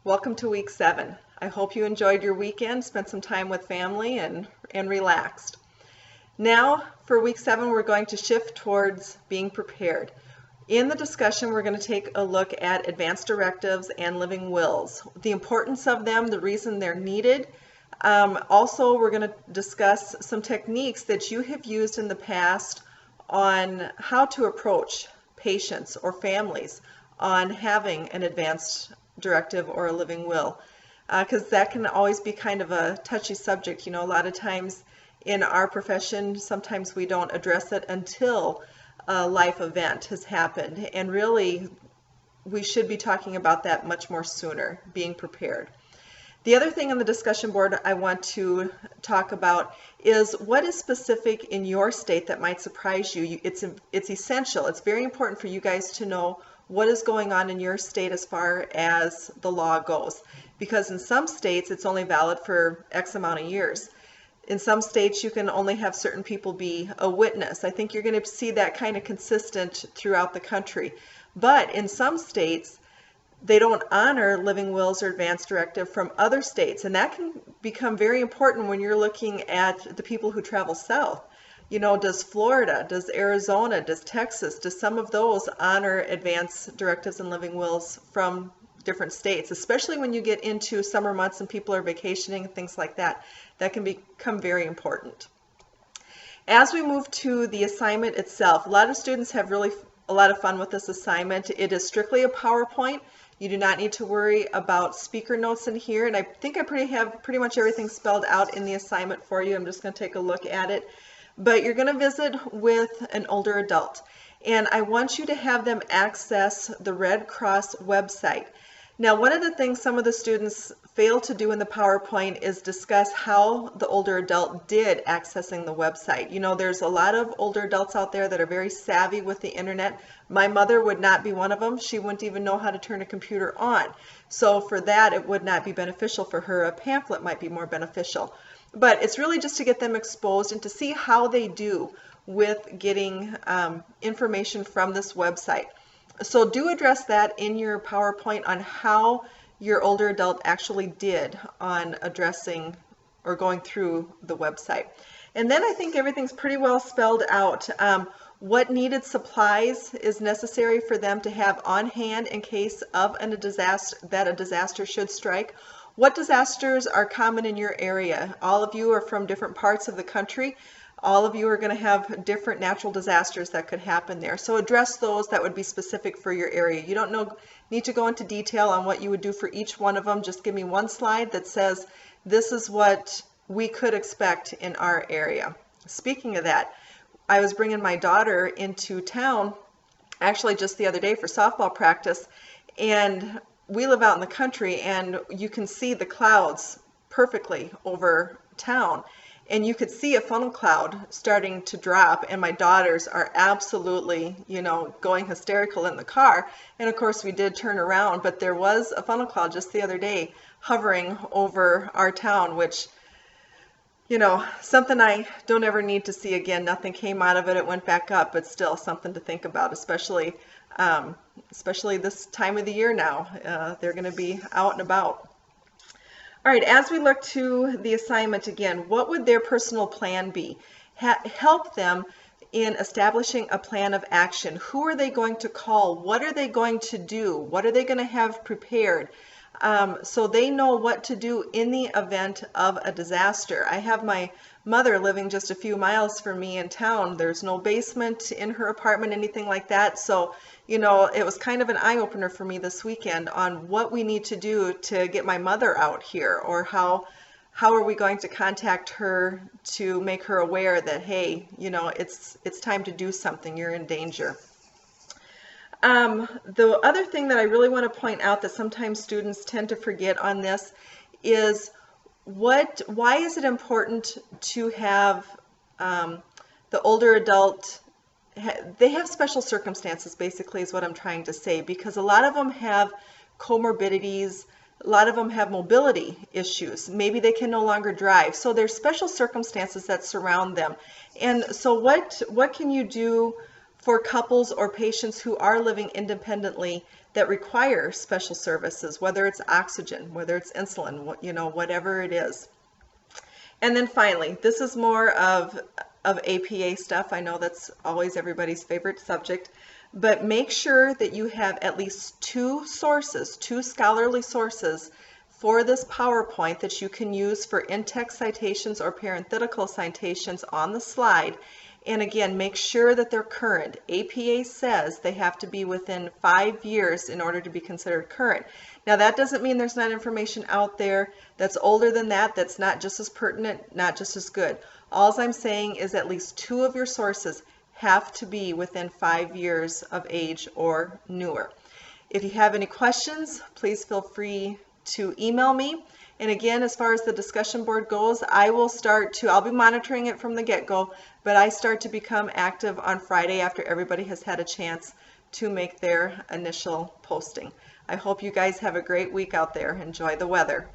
Welcome to week 7. I hope you enjoyed your weekend, spent some time with family and relaxed. Now for week 7 we're going to shift towards being prepared. In the discussion we're going to take a look at advance directives and living wills, the importance of them, the reason they're needed. Also we're going to discuss some techniques that you have used in the past on how to approach patients or families on having an advanced directive or a living will, because that can always be kind of a touchy subject. You know, a lot of times in our profession, sometimes we don't address it until a life event has happened, and really we should be talking about that much more sooner, being prepared. The other thing on the discussion board I want to talk about is what is specific in your state that might surprise you. It's essential. It's very important for you guys to know what is going on in your state as far as the law goes, because in some states it's only valid for X amount of years. In some states you can only have certain people be a witness. I think you're going to see that kind of consistent throughout the country. But in some states they don't honor living wills or advance directive from other states, and that can become very important when you're looking at the people who travel south. You know, does Florida, does Arizona, does Texas, does some of those honor advance directives and living wills from different states, especially when you get into summer months and people are vacationing and things like that. That can become very important. As we move to the assignment itself, a lot of students have really a lot of fun with this assignment. It is strictly a PowerPoint. You do not need to worry about speaker notes in here, and I think I have pretty much everything spelled out in the assignment for you. I'm just going to take a look at it. But you're going to visit with an older adult, and I want you to have them access the Red Cross website. Now, one of the things some of the students fail to do in the PowerPoint is discuss how the older adult did accessing the website. You know, there's a lot of older adults out there that are very savvy with the internet. My mother would not be one of them. She wouldn't even know how to turn a computer on. So for that, it would not be beneficial for her. A pamphlet might be more beneficial. But it's really just to get them exposed and to see how they do with getting information from this website. So do address that in your PowerPoint on how your older adult actually did on addressing or going through the website. And then I think everything's pretty well spelled out. What needed supplies is necessary for them to have on hand in case of a disaster should strike. What disasters are common in your area? All of you are from different parts of the country. All of you are going to have different natural disasters that could happen there. So address those that would be specific for your area. You don't need to go into detail on what you would do for each one of them. Just give me one slide that says this is what we could expect in our area. Speaking of that, I was bringing my daughter into town actually just the other day for softball practice, and we live out in the country and you can see the clouds perfectly over town. And you could see a funnel cloud starting to drop, and my daughters are absolutely, you know, going hysterical in the car. And of course we did turn around, but there was a funnel cloud just the other day hovering over our town, which, you know, something I don't ever need to see again. Nothing came out of it. It went back up, but still something to think about, especially this time of the year now. They're going to be out and about. All right, as we look to the assignment again, what would their personal plan be? Help them in establishing a plan of action. Who are they going to call? What are they going to do? What are they going to have prepared? So they know what to do in the event of a disaster. I have my mother living just a few miles from me in town. There's no basement in her apartment, anything like that. So, you know, it was kind of an eye-opener for me this weekend on what we need to do to get my mother out here, or how are we going to contact her to make her aware that, hey, you know, it's time to do something, you're in danger. The other thing that I really want to point out that sometimes students tend to forget on this is why is it important to have the older adult, they have special circumstances basically is what I'm trying to say, because a lot of them have comorbidities, a lot of them have mobility issues, maybe they can no longer drive, so there's special circumstances that surround them. And so what can you do for couples or patients who are living independently that require special services, whether it's oxygen, whether it's insulin, you know, whatever it is. And then finally, this is more of APA stuff. I know that's always everybody's favorite subject, but make sure that you have at least two sources, two scholarly sources for this PowerPoint that you can use for in-text citations or parenthetical citations on the slide. And again, make sure that they're current. APA says they have to be within 5 years in order to be considered current. Now that doesn't mean there's not information out there that's older than that, that's not just as pertinent, not just as good. All I'm saying is at least two of your sources have to be within 5 years of age or newer. If you have any questions, please feel free to email me. And again, as far as the discussion board goes, I'll be monitoring it from the get-go, but I start to become active on Friday after everybody has had a chance to make their initial posting. I hope you guys have a great week out there. Enjoy the weather.